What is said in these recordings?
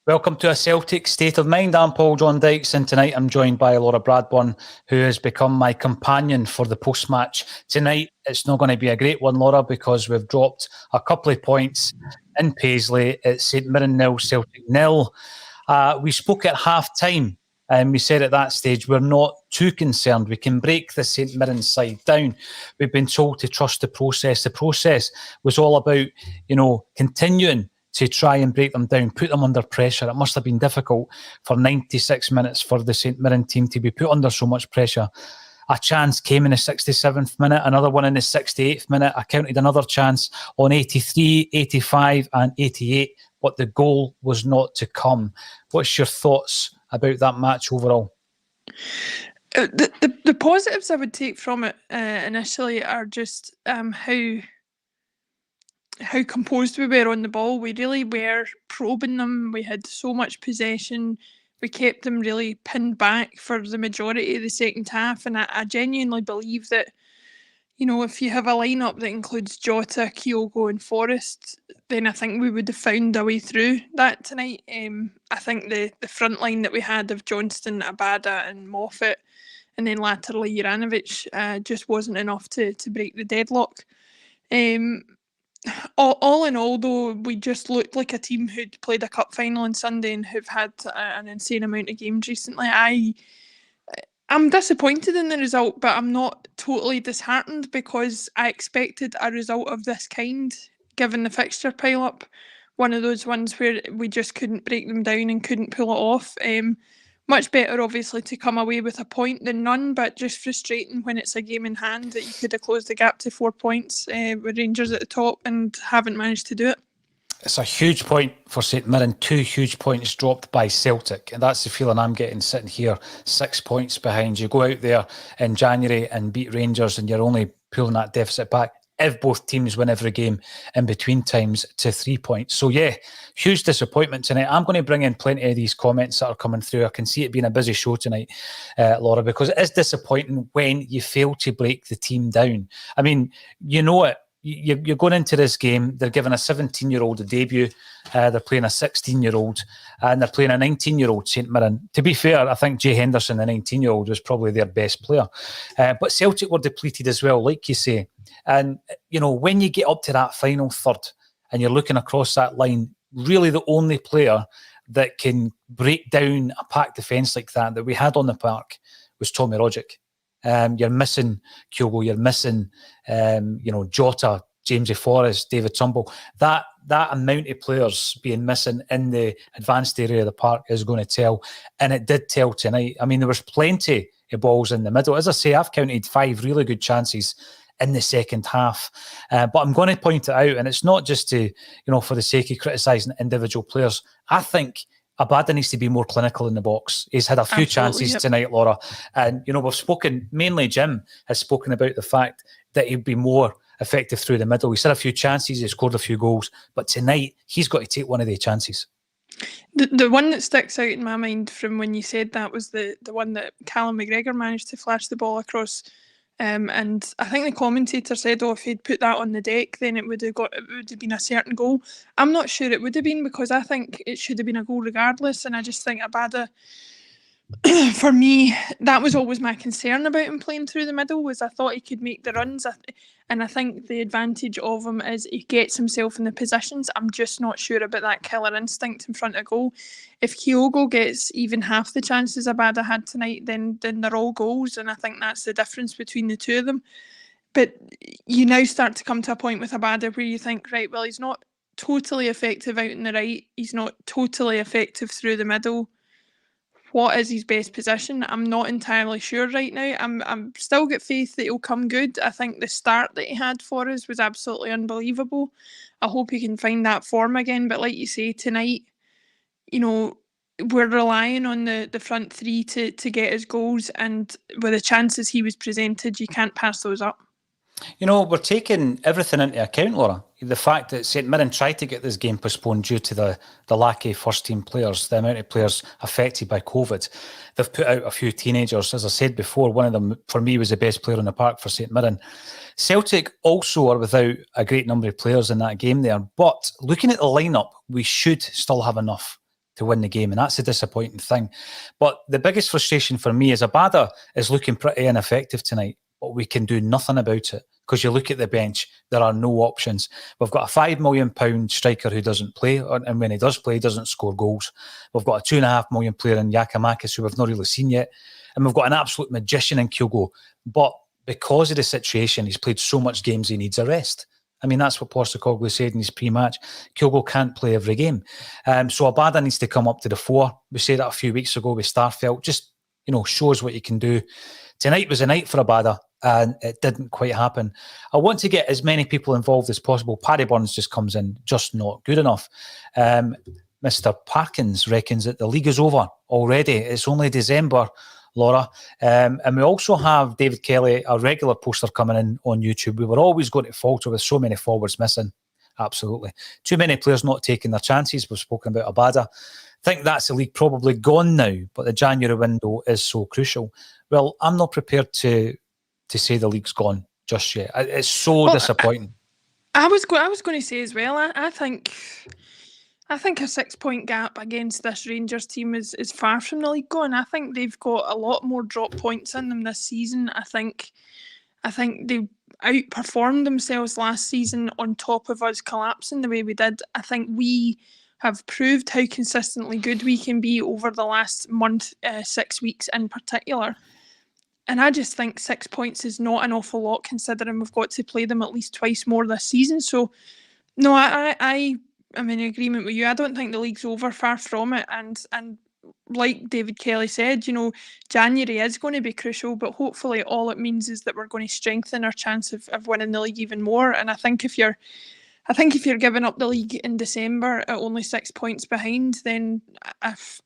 Welcome to A Celtic State of Mind. I'm Paul John Dykes, and tonight I'm joined by Laura Bradburn, who has become my companion for the post-match. Tonight, it's not going to be a great one, Laura, because we've dropped a couple of points in Paisley. It's St Mirren 0, Celtic 0. We spoke at half-time, and we said at that stage we're not too concerned. We can break the St Mirren side down. We've been told to trust the process. The process was all about, continuing to try and break them down, put them under pressure. It must have been difficult for 96 minutes for the St Mirren team to be put under so much pressure. A chance came in the 67th minute, another one in the 68th minute. I counted another chance on 83, 85 and 88, but the goal was not to come. What's your thoughts about that match overall? The positives I would take from it initially are just how composed we were on the ball. We really were probing them. We had so much possession. We kept them really pinned back for the majority of the second half. And I genuinely believe that, if you have a lineup that includes Jota, Kyogo and Forrest, then I think we would have found a way through that tonight. I think the front line that we had of Johnston, Abada and Moffat, and then laterally Juranovic, just wasn't enough to break the deadlock. All in all, though, we just looked like a team who'd played a cup final on Sunday and who've had an insane amount of games recently. I'm disappointed in the result, but I'm not totally disheartened because I expected a result of this kind, given the fixture pile-up. One of those ones where we just couldn't break them down and couldn't pull it off. Much better, obviously, to come away with a point than none, but just frustrating when it's a game in hand that you could have closed the gap to 4 points with Rangers at the top and haven't managed to do it. It's a huge point for St Mirren, 2 huge points dropped by Celtic, and that's the feeling I'm getting sitting here, 6 points behind. You go out there in January and beat Rangers and you're only pulling that deficit back if both teams win every game in between times to 3 points. So yeah, huge disappointment tonight. I'm going to bring in plenty of these comments that are coming through. I can see it being a busy show tonight, Laura, because it is disappointing when you fail to break the team down. I mean, you know it. You're going into this game, they're giving a 17-year-old a debut, they're playing a 16-year-old, and they're playing a 19-year-old St Mirren. To be fair, I think Jay Henderson, the 19-year-old, was probably their best player. But Celtic were depleted as well, like you say. And, when you get up to that final third and you're looking across that line, really the only player that can break down a packed defence like that we had on the park was Tommy Rogic. You're missing Kyogo, you're missing, Jota, Jamesy Forrest, David Turnbull. That amount of players being missing in the advanced area of the park is going to tell. And it did tell tonight. I mean, there was plenty of balls in the middle. As I say, I've counted 5 really good chances in the second half. But I'm going to point it out, and it's not just to, for the sake of criticising individual players. I think Abada needs to be more clinical in the box. He's had a few chances tonight, Laura. And, we've spoken, mainly Jim has spoken about the fact that he'd be more effective through the middle. He's had a few chances, he scored a few goals. But tonight, he's got to take one of the chances. The one that sticks out in my mind from when you said that was the one that Callum McGregor managed to flash the ball across. And I think the commentator said, if he'd put that on the deck, then it would have been a certain goal. I'm not sure it would have been, because I think it should have been a goal regardless. And I just think Abada, for me, that was always my concern about him playing through the middle, was I thought he could make the runs. And I think the advantage of him is he gets himself in the positions. I'm just not sure about that killer instinct in front of goal. If Kyogo gets even half the chances Abada had tonight, then they're all goals. And I think that's the difference between the two of them. But you now start to come to a point with Abada where you think, right, well, he's not totally effective out in the right. He's not totally effective through the middle. What is his best position? I'm not entirely sure right now. I'm still got faith that he'll come good. I think the start that he had for us was absolutely unbelievable. I hope he can find that form again. But like you say, tonight, we're relying on the front three to get his goals, and with the chances he was presented, you can't pass those up. We're taking everything into account, Laura. The fact that St Mirren tried to get this game postponed due to the lack of first-team players, the amount of players affected by COVID. They've put out a few teenagers. As I said before, one of them, for me, was the best player on the park for St Mirren. Celtic also are without a great number of players in that game there. But looking at the lineup, we should still have enough to win the game, and that's a disappointing thing. But the biggest frustration for me is Abada is looking pretty ineffective tonight, but we can do nothing about it because you look at the bench, there are no options. We've got a £5 million striker who doesn't play, and when he does play, he doesn't score goals. We've got a £2.5 million player in Giakoumakis who we've not really seen yet, and we've got an absolute magician in Kyogo. But because of the situation, he's played so much games, he needs a rest. I mean, that's what Postecoglou said in his pre-match. Kyogo can't play every game. So Abada needs to come up to the fore. We said that a few weeks ago with Starfelt. Just, shows what you can do. Tonight was a night for Abada, and it didn't quite happen. I want to get as many people involved as possible. Paddy Burns just comes in, just not good enough. Mr. Parkins reckons that the league is over already. It's only December, Laura. And we also have David Kelly, a regular poster, coming in on YouTube. We were always going to falter with so many forwards missing. Absolutely. Too many players not taking their chances. We've spoken about Abada. Think that's the league probably gone now, but the January window is so crucial. Well, I'm not prepared to say the league's gone just yet. It's so disappointing. I was going to say as well, I think a 6-point gap against this Rangers team is far from the league gone. I think they've got a lot more drop points in them this season. I think they outperformed themselves last season on top of us collapsing the way we did. I think we have proved how consistently good we can be over the last month, 6 weeks in particular. And I just think 6 points is not an awful lot considering we've got to play them at least twice more this season. So, no, I'm in agreement with you. I don't think the league's over, far from it. And like David Kelly said, January is going to be crucial, but hopefully all it means is that we're going to strengthen our chance of winning the league even more. And I think if you're giving up the league in December at only 6 points behind, then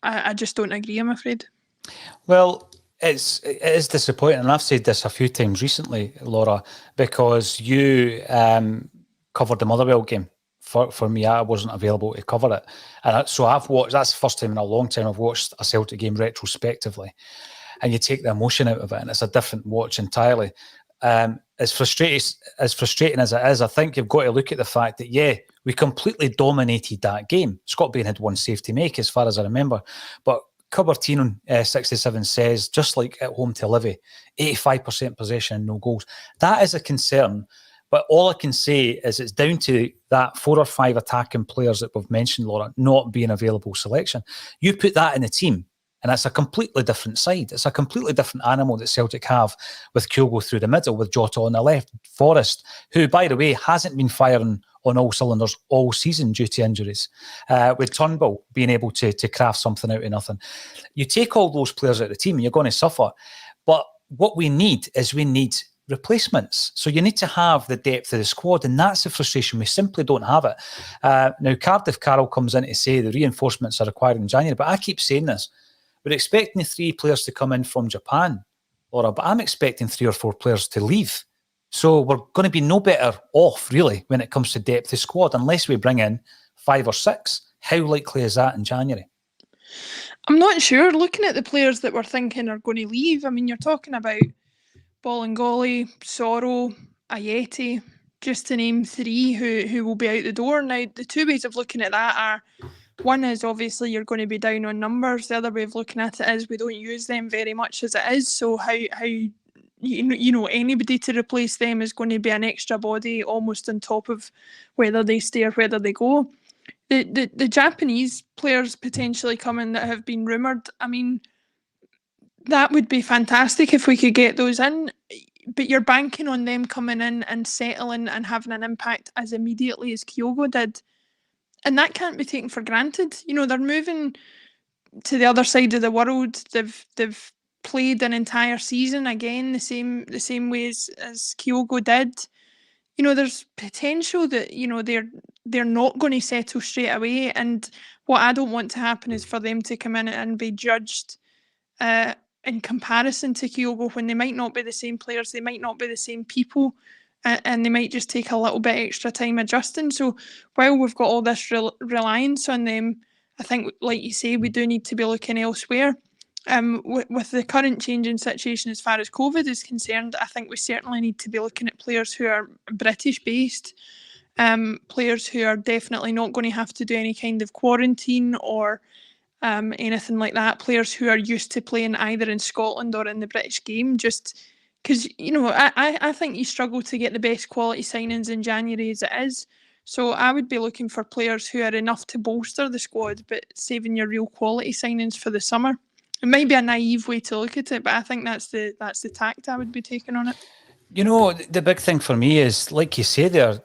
I just don't agree, I'm afraid. Well, it is disappointing, and I've said this a few times recently, Laura, because you covered the Motherwell game. For me, I wasn't available to cover it. And so I've watched, that's the first time in a long time I've watched a Celtic game retrospectively. And you take the emotion out of it, and it's a different watch entirely. As frustrating as it is, I think you've got to look at the fact that, we completely dominated that game. Scott Bain had one save to make, as far as I remember. But Cubertino 67 says, just like at home to Livy, 85% possession and no goals. That is a concern. But all I can say is it's down to that 4 or 5 attacking players that we've mentioned, Laura, not being available selection. You put that in a team, and it's a completely different side. It's a completely different animal that Celtic have with Kyogo through the middle, with Jota on the left, Forrest, who, by the way, hasn't been firing on all cylinders all season due to injuries, with Turnbull being able to craft something out of nothing. You take all those players out of the team and you're going to suffer. But what we need replacements. So you need to have the depth of the squad, and that's the frustration. We simply don't have it. Now, Cardiff Carroll comes in to say the reinforcements are required in January, but I keep saying this. We're expecting the 3 players to come in from Japan, Laura, but I'm expecting 3 or 4 players to leave. So we're going to be no better off, really, when it comes to depth of squad, unless we bring in 5 or 6. How likely is that in January? I'm not sure. Looking at the players that we're thinking are going to leave, I mean, you're talking about Bolingoli, Soro, Ayeti, just to name 3 who will be out the door. Now, the 2 ways of looking at that are, one is obviously you're going to be down on numbers. The other way of looking at it is we don't use them very much as it is. So how anybody to replace them is going to be an extra body almost on top of whether they stay or whether they go. The Japanese players potentially coming that have been rumoured, I mean, that would be fantastic if we could get those in, but you're banking on them coming in and settling and having an impact as immediately as Kyogo did. And that can't be taken for granted. They're moving to the other side of the world. They've played an entire season again the same way as Kyogo did. There's potential that they're not going to settle straight away. And what I don't want to happen is for them to come in and be judged in comparison to Kyogo when they might not be the same players, they might not be the same people, and they might just take a little bit extra time adjusting. So while we've got all this reliance on them, I think, like you say, we do need to be looking elsewhere. With the current changing situation as far as COVID is concerned, I think we certainly need to be looking at players who are British-based, players who are definitely not going to have to do any kind of quarantine or anything like that. Players who are used to playing either in Scotland or in the British game, just because, I think you struggle to get the best quality signings in January as it is. So I would be looking for players who are enough to bolster the squad, but saving your real quality signings for the summer. It might be a naive way to look at it, but I think that's the tact I would be taking on it. The big thing for me is, like you say there,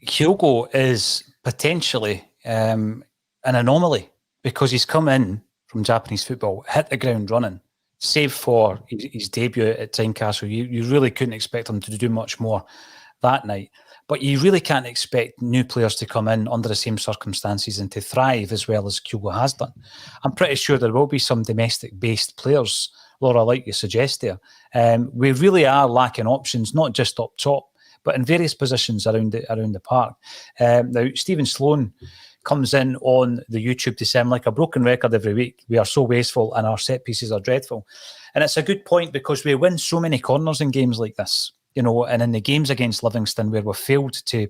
Hugo is potentially an anomaly because he's come in from Japanese football, hit the ground running, save for his debut at Tynecastle. You really couldn't expect him to do much more that night. But you really can't expect new players to come in under the same circumstances and to thrive as well as Hugo has done. I'm pretty sure there will be some domestic-based players, Laura, like you suggest there. We really are lacking options, not just up top, but in various positions around the park. Now, Stephen Sloan comes in on the YouTube to sound like a broken record every week. We are so wasteful and our set pieces are dreadful. And it's a good point because we win so many corners in games like this. And in the games against Livingston where we failed to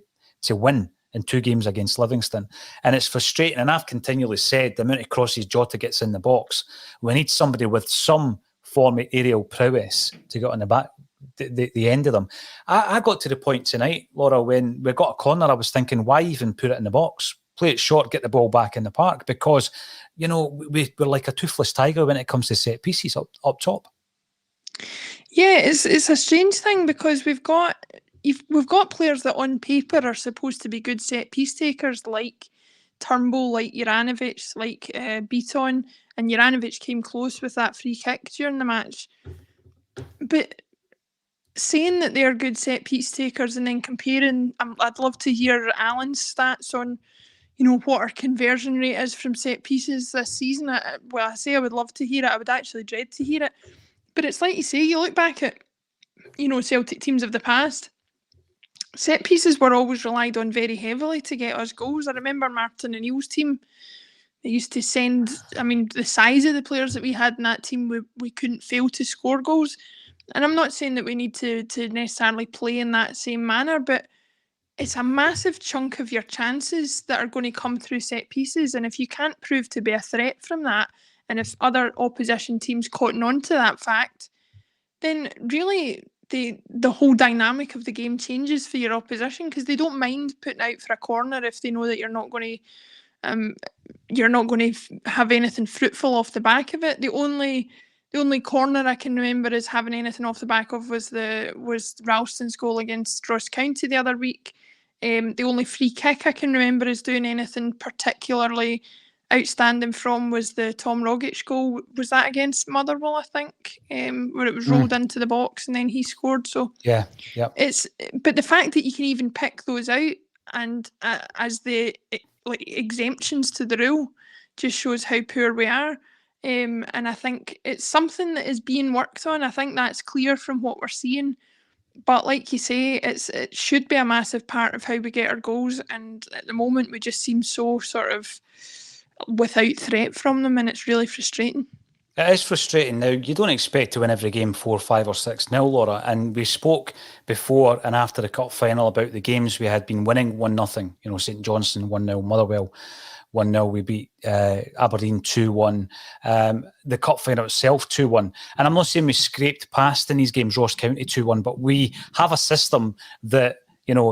win in 2 games against Livingston. And it's frustrating. And I've continually said the amount of crosses Jota gets in the box. We need somebody with some form of aerial prowess to get on the back, the end of them. I got to the point tonight, Laura, when we got a corner, I was thinking, why even put it in the box? Play it short, get the ball back in the park. Because, we're like a toothless tiger when it comes to set pieces up top. Yeah, it's a strange thing because we've got players that on paper are supposed to be good set piece takers, like Turnbull, like Juranovic, like Beaton, and Juranovic came close with that free kick during the match. But saying that they're good set piece takers and then comparing, I'd love to hear Alan's stats on, what our conversion rate is from set pieces this season. I would love to hear it. I would actually dread to hear it. But it's like you say, you look back at, Celtic teams of the past, set pieces were always relied on very heavily to get us goals. I remember Martin O'Neill's team, they used to send, the size of the players that we had in that team, we couldn't fail to score goals. And I'm not saying that we need to necessarily play in that same manner, but it's a massive chunk of your chances that are going to come through set pieces. And if you can't prove to be a threat from that, and if other opposition teams cotton on to that fact, then really the whole dynamic of the game changes for your opposition because they don't mind putting out for a corner if they know that you're not going to have anything fruitful off the back of it. The only corner I can remember as having anything off the back of was Ralston's goal against Ross County the other week. The only free kick I can remember as doing anything particularly outstanding from was the Tom Rogic goal. Was that against Motherwell, I think, where it was rolled into the box and then he scored. So yeah. But the fact that you can even pick those out and as the exemptions to the rule just shows how poor we are. And I think it's something that is being worked on. I think that's clear from what we're seeing. But like you say, it should be a massive part of how we get our goals. And at the moment, we just seem so sort of without threat from them, and it's really frustrating. It is frustrating. Now, you don't expect to win every game 4, 5 or 6-0, Laura. And we spoke before and after the cup final about the games we had been winning 1-0. St Johnstone 1-0, Motherwell 1-0. We beat Aberdeen 2-1. The cup final itself 2-1. And I'm not saying we scraped past in these games Ross County 2-1, but we have a system that,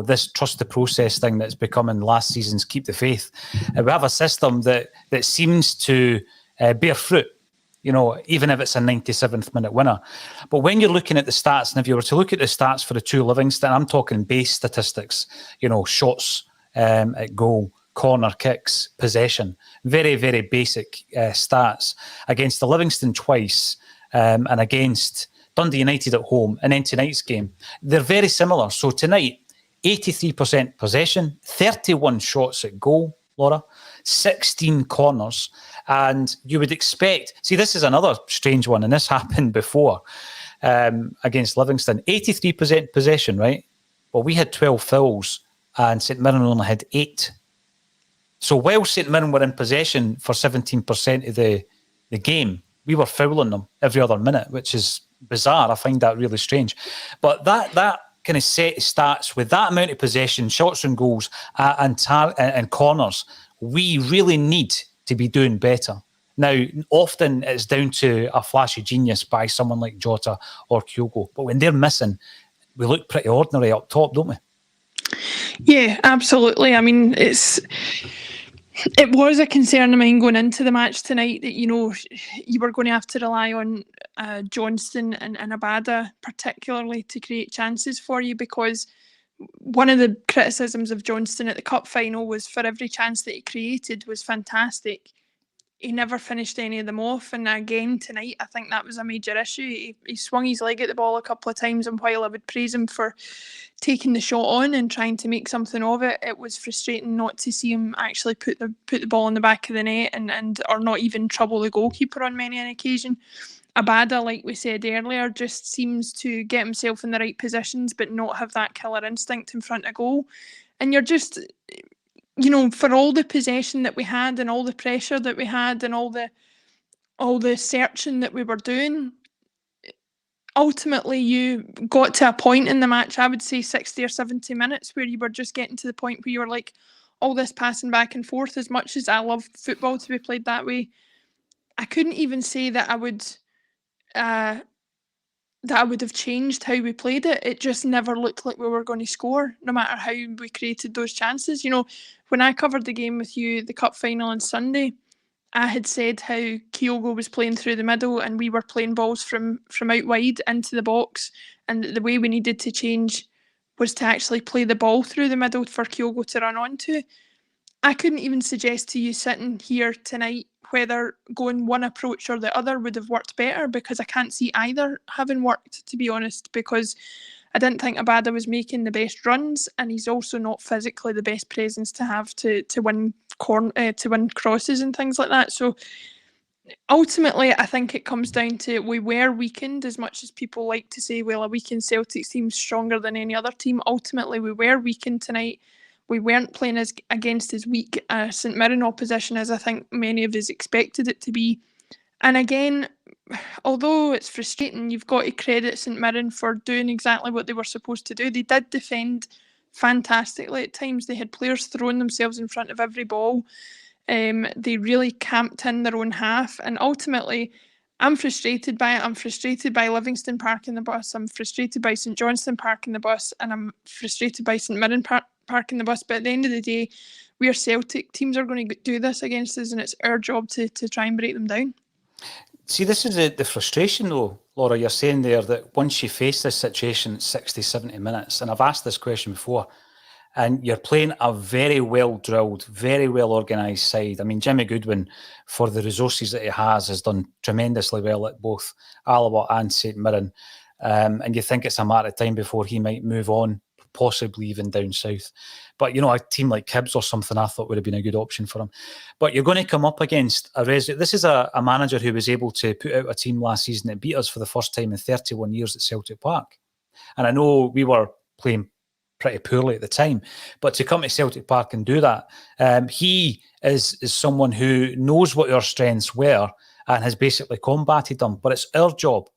this trust the process thing that's becoming last season's keep the faith. We have a system that seems to bear fruit, even if it's a 97th minute winner. But when you're looking at the stats, and if you were to look at the stats for the 2 Livingston, I'm talking base statistics, shots at goal, corner kicks, possession, very, very basic stats against the Livingston twice and against Dundee United at home and then tonight's game. They're very similar. So tonight, 83% possession, 31 shots at goal, Laura, 16 corners. And you would expect, see, this is another strange one, and this happened before against Livingston. 83% possession, right? Well, we had 12 fouls and St Mirren only had 8. So while St Mirren were in possession for 17% of the game, we were fouling them every other minute, which is bizarre. I find that really strange. But that kind of set stats with that amount of possession, shots and goals and corners, we really need to be doing better Now, often it's down to a flash of genius by someone like Jota or Kyogo, but when they're missing, we look pretty ordinary up top, don't we? Yeah, absolutely. I mean, it was a concern of mine going into the match tonight that, you were going to have to rely on Johnston and Abada particularly to create chances for you, because one of the criticisms of Johnston at the cup final was for every chance that he created was fantastic. He never finished any of them off, and again tonight I think that was a major issue. He swung his leg at the ball a couple of times, and while I would praise him for taking the shot on and trying to make something of it, it was frustrating not to see him actually put the ball in the back of the net and or not even trouble the goalkeeper on many an occasion. Abada, like we said earlier, just seems to get himself in the right positions but not have that killer instinct in front of goal. And you're just, for all the possession that we had and all the pressure that we had and all the searching that we were doing, ultimately you got to a point in the match, I would say 60 or 70 minutes, where you were just getting to the point where you were like, all this passing back and forth, as much as I love football to be played that way, I couldn't even say that I would have changed how we played it. It just never looked like we were going to score, no matter how we created those chances. When I covered the game with you, the cup final on Sunday, I had said how Kyogo was playing through the middle and we were playing balls from out wide into the box, and the way we needed to change was to actually play the ball through the middle for Kyogo to run onto. I couldn't even suggest to you sitting here tonight whether going one approach or the other would have worked better, because I can't see either having worked, to be honest, because I didn't think Abada was making the best runs, and he's also not physically the best presence to have to win crosses and things like that. So ultimately, I think it comes down to we were weakened. As much as people like to say, well, a weakened Celtic team's stronger than any other team, ultimately we were weakened tonight. We weren't playing against as weak a St Mirren opposition as I think many of us expected it to be. And again, although it's frustrating, you've got to credit St Mirren for doing exactly what they were supposed to do. They did defend fantastically at times. They had players throwing themselves in front of every ball. They really camped in their own half, and ultimately I'm frustrated by it. I'm frustrated by Livingston parking the bus. I'm frustrated by St Johnstone parking the bus, and I'm frustrated by St Mirren parking the bus. But at the end of the day, we are Celtic. Teams are going to do this against us, and it's our job to try and break them down. See, this is the frustration though, Laura. You're saying there that once you face this situation, 60, 70 minutes, and I've asked this question before, and you're playing a very well-drilled, very well-organised side. I mean, Jimmy Goodwin, for the resources that he has done tremendously well at both Alaba and St Mirren. And you think it's a matter of time before he might move on, possibly even down south. But, a team like Hibs or something I thought would have been a good option for him. But you're going to come up against this is a manager who was able to put out a team last season that beat us for the first time in 31 years at Celtic Park. And I know we were playing pretty poorly at the time, but to come to Celtic Park and do that, he is someone who knows what our strengths were and has basically combated them. But it's our job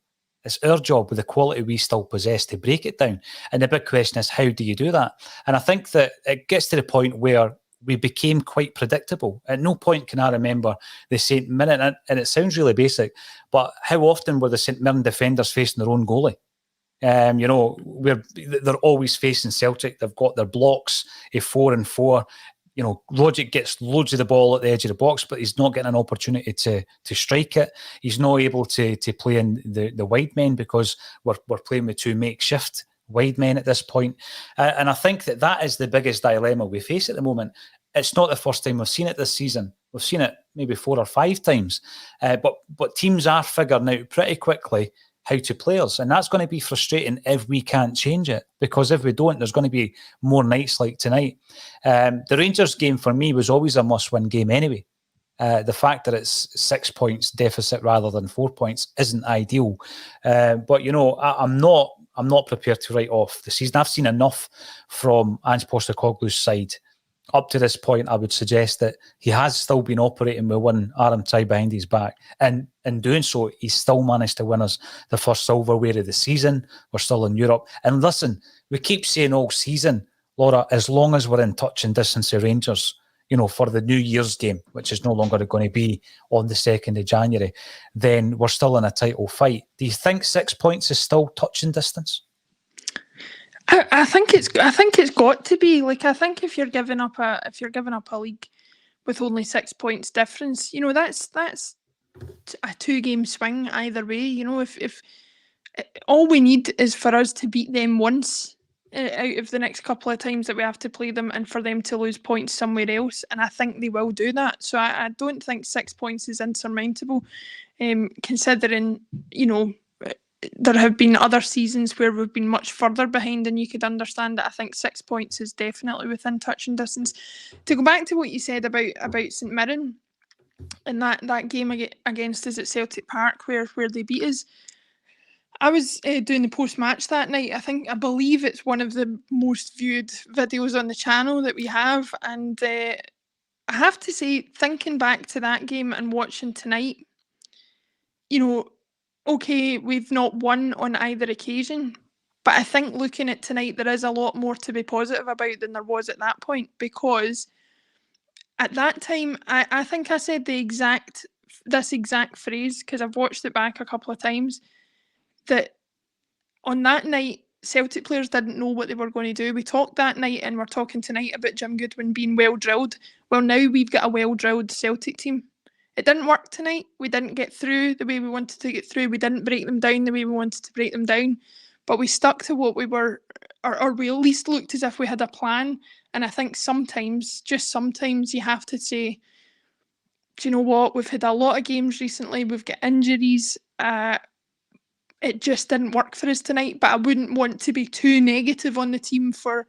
with the quality we still possess to break it down. And the big question is, how do you do that? And I think that it gets to the point where we became quite predictable. At no point can I remember the St Mirren, and it sounds really basic, but how often were the St Mirren defenders facing their own goalie? They're always facing Celtic. They've got their blocks of 4 and 4. Logic gets loads of the ball at the edge of the box, but he's not getting an opportunity to strike it. He's not able to play in the wide men because we're playing with 2 makeshift wide men at this point. And I think that is the biggest dilemma we face at the moment. It's not the first time we've seen it this season. We've seen it maybe 4 or 5 times. But teams are figuring out pretty quickly how to play us. And that's going to be frustrating if we can't change it, because if we don't, there's going to be more nights like tonight. The Rangers game for me was always a must-win game anyway. The fact that it's 6 points deficit rather than 4 points isn't ideal. But I'm not prepared to write off the season. I've seen enough from Ange Postecoglou's side. Up to this point, I would suggest that he has still been operating with one arm tied behind his back. And in doing so, he's still managed to win us the first silverware of the season. We're still in Europe. And listen, we keep saying all season, Laura, as long as we're in touch and distance of Rangers, for the New Year's game, which is no longer going to be on the 2nd of January, then we're still in a title fight. Do you think 6 points is still touching distance? I think it's got to be. Like, I think if you're giving up a league with only 6 points difference, that's a 2-game swing either way. If all we need is for us to beat them once out of the next couple of times that we have to play them, and for them to lose points somewhere else, and I think they will do that. So I don't think 6 points is insurmountable, considering there have been other seasons where we've been much further behind, and you could understand that. I think 6 points is definitely within touching distance. To go back to what you said about St Mirren and that game against us at Celtic Park where they beat us, I was doing the post-match that night. I believe it's one of the most viewed videos on the channel that we have, and I have to say, thinking back to that game and watching tonight, okay, we've not won on either occasion, but I think looking at tonight, there is a lot more to be positive about than there was at that point, because at that time, I think I said this exact phrase, because I've watched it back a couple of times, that on that night, Celtic players didn't know what they were going to do. We talked that night, and we're talking tonight about Jim Goodwin being well drilled. Well, now we've got a well drilled Celtic team. It didn't work tonight. We didn't get through the way we wanted to get through. We didn't break them down the way we wanted to break them down. But we stuck to what we were, or we at least looked as if we had a plan. And I think sometimes, just sometimes, you have to say, do you know what? We've had a lot of games recently. We've got injuries. It just didn't work for us tonight. But I wouldn't want to be too negative on the team for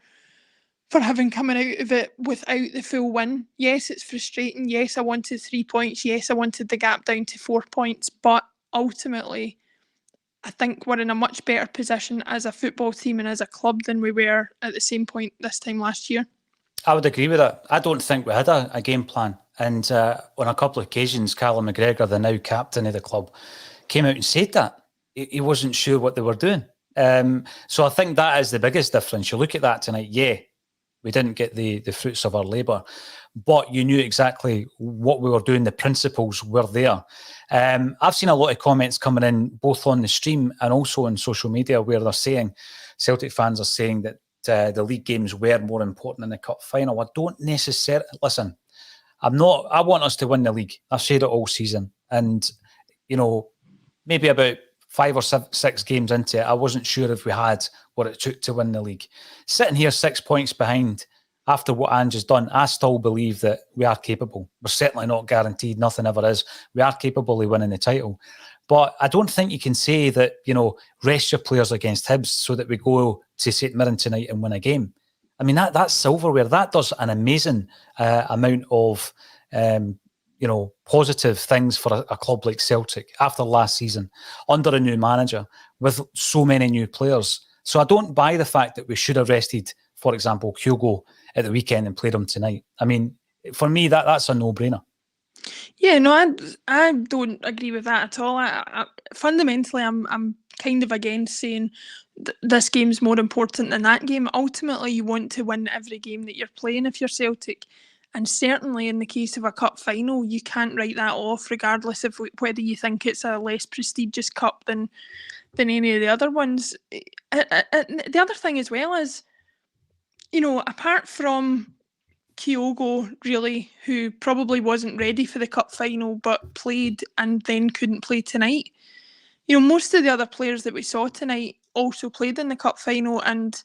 having coming out of it without the full win. Yes, it's frustrating. Yes, I wanted 3 points. Yes, I wanted the gap down to 4 points. But ultimately, I think we're in a much better position as a football team and as a club than we were at the same point this time last year. I would agree with that. I don't think we had a game plan. And on a couple of occasions, Callum McGregor, the now captain of the club, came out and said that. He wasn't sure what they were doing. So I think that is the biggest difference. You look at that tonight, we didn't get the fruits of our labour, but you knew exactly what we were doing. The principles were there. I've seen a lot of comments coming in, both on the stream and also on social media, where they're saying, Celtic fans are saying that the league games were more important than the cup final. I don't necessarily, listen, I want us to win the league. I've said it all season. And, maybe about 5 or 6 games into it, I wasn't sure if we had what it took to win the league. Sitting here 6 points behind after what Ange has done, I still believe that we are capable. We're certainly not guaranteed, nothing ever is. We are capable of winning the title. But I don't think you can say that, rest your players against Hibs so that we go to St Mirren tonight and win a game. I mean, that's silverware. That does an amazing amount of positive things for a club like Celtic after last season, under a new manager, with so many new players. So I don't buy the fact that we should have rested, for example, Hugo at the weekend and played him tonight. I mean, for me, that's a no-brainer. Yeah, no, I don't agree with that at all. Fundamentally, I'm kind of against saying this game's more important than that game. Ultimately, you want to win every game that you're playing if you're Celtic. And certainly in the case of a cup final, you can't write that off, regardless of whether you think it's a less prestigious cup than any of the other ones. The other thing as well is, apart from Kyogo, really, who probably wasn't ready for the cup final but played and then couldn't play tonight, most of the other players that we saw tonight also played in the cup final, and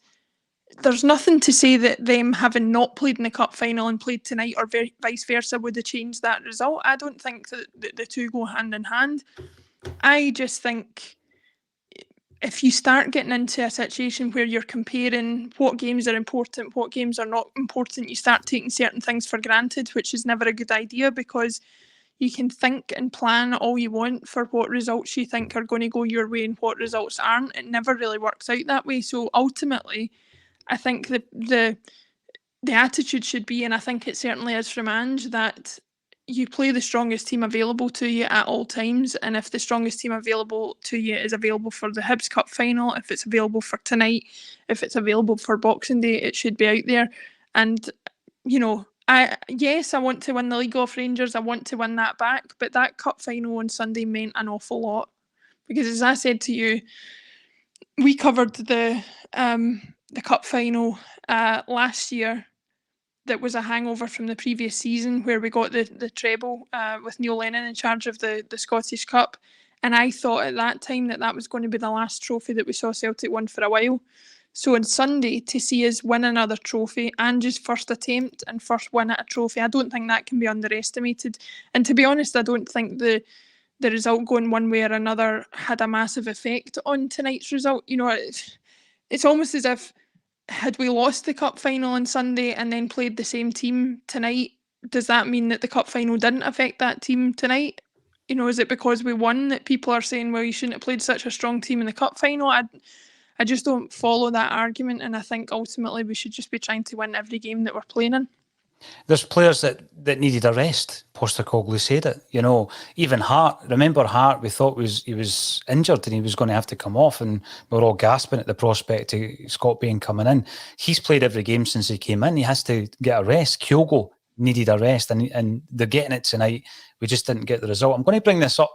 there's nothing to say that them having not played in the cup final and played tonight or vice versa would have changed that result. I don't think that the two go hand in hand. I just think if you start getting into a situation where you're comparing what games are important, what games are not important, you start taking certain things for granted, which is never a good idea, because you can think and plan all you want for what results you think are going to go your way and what results aren't. It never really works out that way. So ultimately, I think the attitude should be, and I think it certainly is from Ange, that you play the strongest team available to you at all times. And if the strongest team available to you is available for the Hibs Cup final, if it's available for tonight, if it's available for Boxing Day, it should be out there. And, Yes, I want to win the league off Rangers. I want to win that back. But that cup final on Sunday meant an awful lot. Because as I said to you, we covered the cup final last year. That was a hangover from the previous season where we got the treble with Neil Lennon in charge of the Scottish Cup. And I thought at that time that was going to be the last trophy that we saw Celtic win for a while. So on Sunday, to see us win another trophy, Ange's first attempt and first win at a trophy, I don't think that can be underestimated. And to be honest, I don't think the result going one way or another had a massive effect on tonight's result. You know, it's almost as if had we lost the cup final on Sunday and then played the same team tonight, does that mean that the cup final didn't affect that team tonight? You know, is it because we won that people are saying, well, you shouldn't have played such a strong team in the cup final? I just don't follow that argument, and I think ultimately we should just be trying to win every game that we're playing in. There's players that needed a rest. Postecoglou said it. You know, even Hart. Remember Hart? We thought he was injured and he was going to have to come off, and we were all gasping at the prospect of Scott Bain coming in. He's played every game since he came in. He has to get a rest. Kyogo needed a rest, and they're getting it tonight. We just didn't get the result. I'm going to bring this up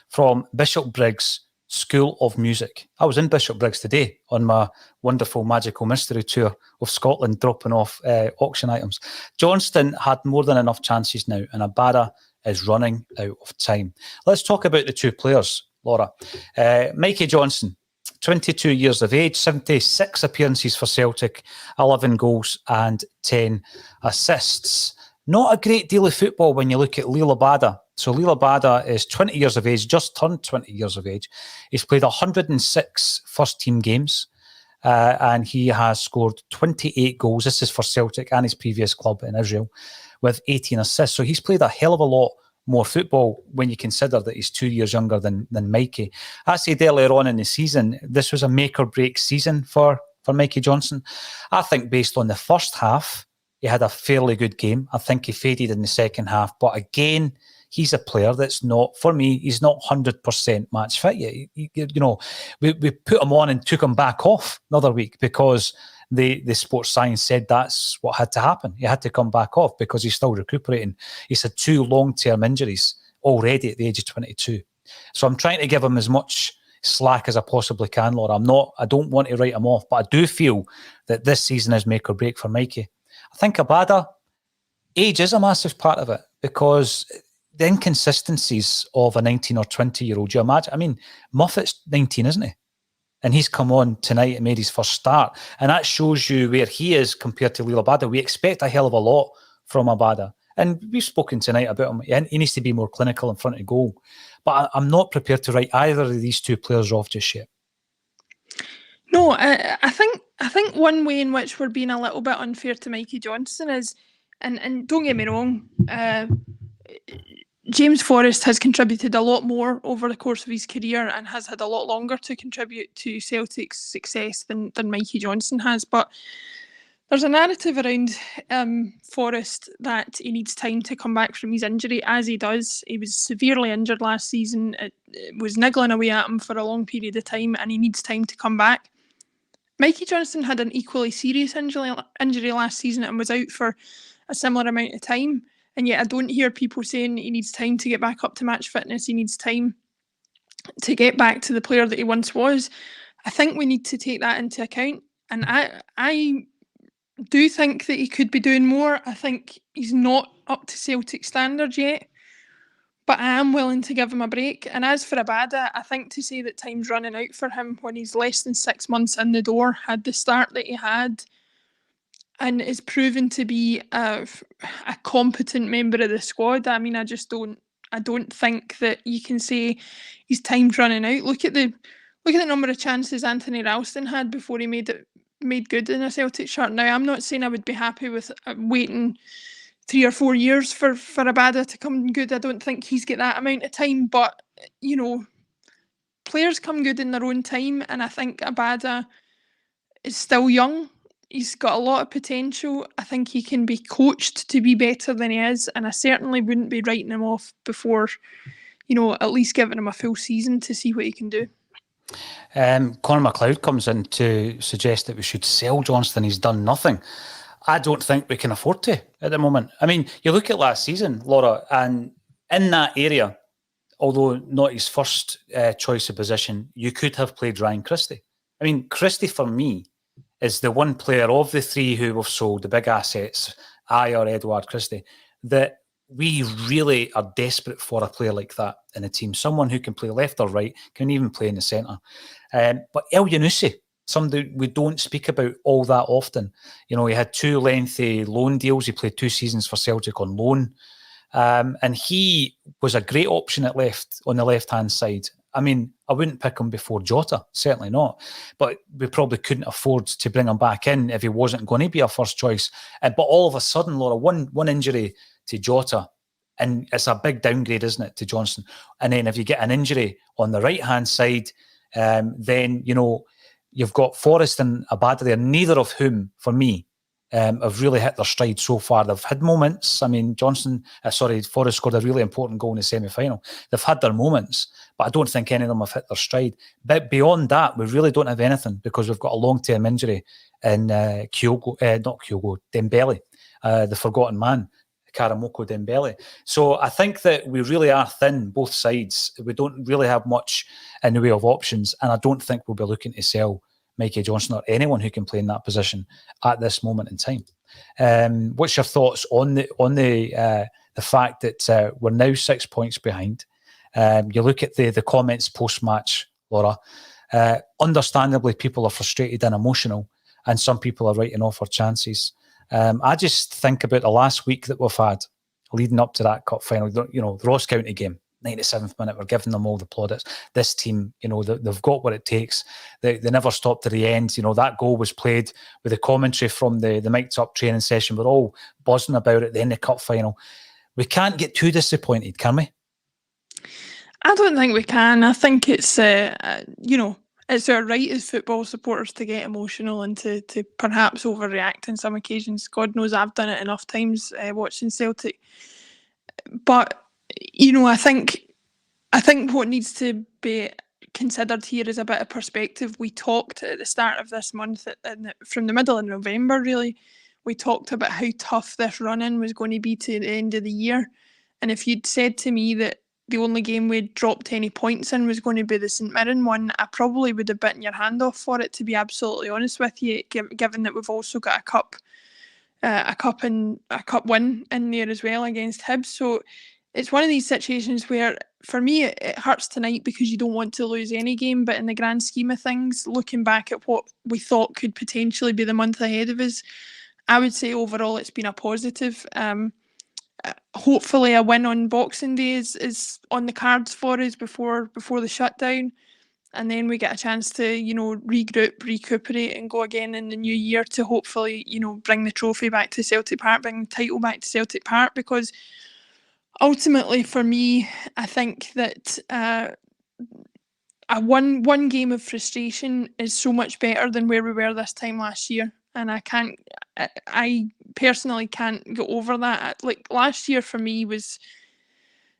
from Bishop Briggs School of Music. I was in Bishop Briggs today on my wonderful magical mystery tour of Scotland, dropping off auction items. Johnston had more than enough chances now, and Abada is running out of time. Let's talk about the two players, Laura. Mikey Johnston, 22 years of age, 76 appearances for Celtic, 11 goals and 10 assists. Not a great deal of football when you look at Liel Abada. So Liel Abada is 20 years of age, just turned 20 years of age. He's played 106 first-team games, and he has scored 28 goals. This is for Celtic and his previous club in Israel, with 18 assists. So he's played a hell of a lot more football when you consider that he's 2 years younger than Mikey. I said earlier on in the season, this was a make-or-break season for Mikey Johnston. I think based on the first half, he had a fairly good game. I think he faded in the second half. But again, he's a player that's not, for me, he's not 100% match fit yet. You know, we put him on and took him back off another week because the sports science said that's what had to happen. He had to come back off because he's still recuperating. He's had 2 long-term injuries already at the age of 22. So I'm trying to give him as much slack as I possibly can, Laura. I don't want to write him off, but I do feel that this season is make or break for Mikey. I think Abada, age is a massive part of it because the inconsistencies of a 19 or 20-year-old, you imagine? I mean, Moffat's 19, isn't he? And he's come on tonight and made his first start. And that shows you where he is compared to Liel Abada. We expect a hell of a lot from Abada. And we've spoken tonight about him. He needs to be more clinical in front of goal. But I'm not prepared to write either of these two players off just yet. No, I think one way in which we're being a little bit unfair to Mikey Johnston is, and don't get me wrong, James Forrest has contributed a lot more over the course of his career and has had a lot longer to contribute to Celtic's success than Mikey Johnston has. But there's a narrative around Forrest that he needs time to come back from his injury, as he does. He was severely injured last season. It was niggling away at him for a long period of time, and he needs time to come back. Mikey Johnston had an equally serious injury last season and was out for a similar amount of time. And yet I don't hear people saying he needs time to get back up to match fitness. He needs time to get back to the player that he once was. I think we need to take that into account. And I do think that he could be doing more. I think he's not up to Celtic standards yet. But I am willing to give him a break. And as for Abada, I think to say that time's running out for him when he's less than 6 months in the door, had the start that he had, and is proven to be a competent member of the squad. I mean, I don't think that you can say his time's running out. Look at the number of chances Anthony Ralston had before he made good in a Celtic shirt. Now, I'm not saying I would be happy with waiting 3 or 4 years for Abada to come good. I don't think he's got that amount of time, but you know, players come good in their own time, and I think Abada is still young. He's got a lot of potential. I think he can be coached to be better than he is, and I certainly wouldn't be writing him off before, you know, at least giving him a full season to see what he can do. Conor McLeod comes in to suggest that we should sell Johnston. He's done nothing. I don't think we can afford to at the moment. I mean, you look at last season, Laura, and in that area, although not his first choice of position, you could have played Ryan Christie. I mean, Christie for me is the one player of the three who we've sold, the big assets, I or Edouard Christie, that we really are desperate for a player like that in a team. Someone who can play left or right, can even play in the centre. But El Yunusi, somebody we don't speak about all that often. You know, he had 2 lengthy loan deals. He played 2 seasons for Celtic on loan. And he was a great option at left, on the left-hand side. I mean, I wouldn't pick him before Jota, certainly not. But we probably couldn't afford to bring him back in if he wasn't going to be our first choice. But all of a sudden, Laura, one injury to Jota, and it's a big downgrade, isn't it, to Johnson? And then if you get an injury on the right-hand side, then, you know, you've got Forrest and Abada there, neither of whom, for me, have really hit their stride so far. They've had moments. I mean, Forrest scored a really important goal in the semi-final. They've had their moments, but I don't think any of them have hit their stride. But beyond that, we really don't have anything because we've got a long-term injury in Dembele, the forgotten man, Karamoko Dembele. So I think that we really are thin, both sides. We don't really have much in the way of options, and I don't think we'll be looking to sell Mikey Johnson or anyone who can play in that position at this moment in time. What's your thoughts on the fact that we're now 6 points behind? You look at the comments post-match, Laura. Understandably, people are frustrated and emotional, and some people are writing off our chances. I just think about the last week that we've had leading up to that cup final. You know, the Ross County game, 97th minute, we're giving them all the plaudits. This team, you know, they've got what it takes. They never stopped to the end. You know, that goal was played with the commentary from the mic'd up training session. We're all buzzing about it, then the cup final. We can't get too disappointed, can we? I don't think we can. I think it's, you know, it's our right as football supporters to get emotional and to perhaps overreact on some occasions. God knows I've done it enough times watching Celtic. But, you know, I think what needs to be considered here is a bit of perspective. We talked at the start of this month, from the middle of November, really, we talked about how tough this run-in was going to be to the end of the year. And if you'd said to me that the only game we'd dropped any points in was going to be the St Mirren one, I probably would have bitten your hand off for it, to be absolutely honest with you, given that we've also got a cup win in there as well against Hibs. So it's one of these situations where, for me, it hurts tonight because you don't want to lose any game, but in the grand scheme of things, looking back at what we thought could potentially be the month ahead of us, I would say overall it's been a positive. Hopefully a win on Boxing Day is on the cards for us before the shutdown, and then we get a chance to, you know, regroup, recuperate and go again in the new year to hopefully, you know, bring the trophy back to Celtic Park, bring the title back to Celtic Park, because ultimately for me, I think that a one game of frustration is so much better than where we were this time last year, and I personally can't get over that. Like, last year for me was,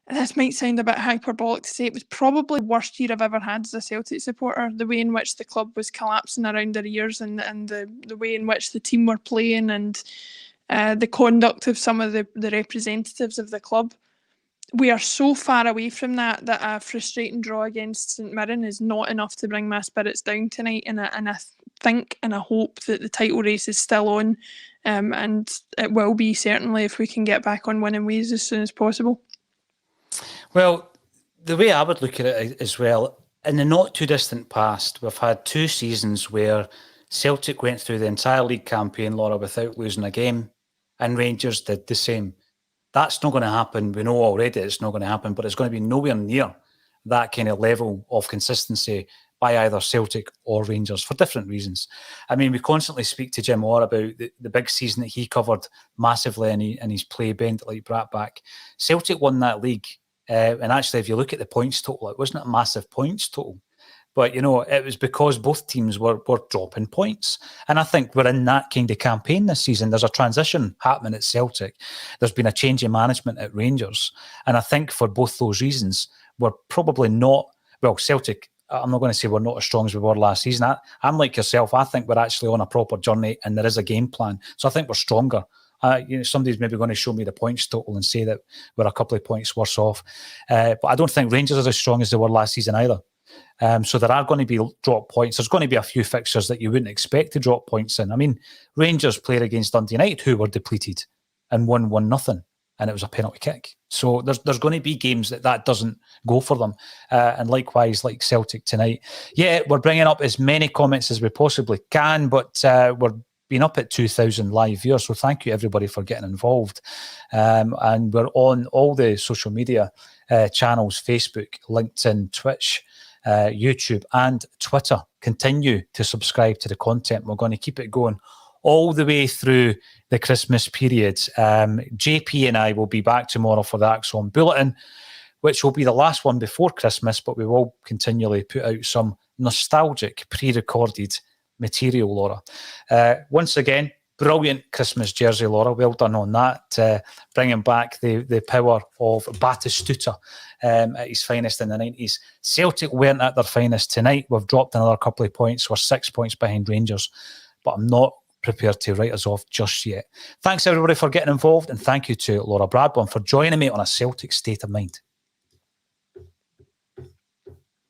this might sound a bit hyperbolic to say, it was probably the worst year I've ever had as a Celtic supporter. The way in which the club was collapsing around our ears, and the way in which the team were playing, and the conduct of some of the representatives of the club. We are so far away from that a frustrating draw against St Mirren is not enough to bring my spirits down tonight. And I think and I hope that the title race is still on, and it will be, certainly, if we can get back on winning ways as soon as possible. Well, the way I would look at it as well, in the not too distant past, we've had 2 seasons where Celtic went through the entire league campaign, Laura, without losing a game, and Rangers did the same. That's not going to happen. We know already it's not going to happen, but it's going to be nowhere near that kind of level of consistency by either Celtic or Rangers for different reasons. I mean, we constantly speak to Jim Orr about the big season that he covered massively in his play, bent it like brat back. Celtic won that league. And actually, if you look at the points total, it wasn't a massive points total. But, you know, it was because both teams were dropping points. And I think we're in that kind of campaign this season. There's a transition happening at Celtic. There's been a change in management at Rangers. And I think for both those reasons, we're probably not... Well, Celtic I'm not going to say we're not as strong as we were last season. I'm like yourself. I think we're actually on a proper journey and there is a game plan. So I think we're stronger. Somebody's maybe going to show me the points total and say that we're a couple of points worse off. But I don't think Rangers are as strong as they were last season either. So there are going to be drop points. There's going to be a few fixtures that you wouldn't expect to drop points in. I mean, Rangers played against Dundee United, who were depleted, and won 1-0, and it was a penalty kick. So there's going to be games that doesn't go for them. And likewise, like Celtic tonight. Yeah, we're bringing up as many comments as we possibly can, but we're been up at 2,000 live viewers. So thank you, everybody, for getting involved. And we're on all the social media channels, Facebook, LinkedIn, Twitch, YouTube and Twitter. Continue to subscribe to the content. We're going to keep it going all the way through the Christmas period. JP and I will be back tomorrow for the Acsom Bulletin, which will be the last one before Christmas, but we will continually put out some nostalgic pre-recorded material, Laura. Once again, brilliant Christmas jersey, Laura. Well done on that. Bringing back the power of Batistuta at his finest in the 90s. Celtic weren't at their finest tonight. We've dropped another couple of points. We're 6 points behind Rangers, but I'm not prepared to write us off just yet. Thanks, everybody, for getting involved, and thank you to Laura Bradburn for joining me on A Celtic State of Mind.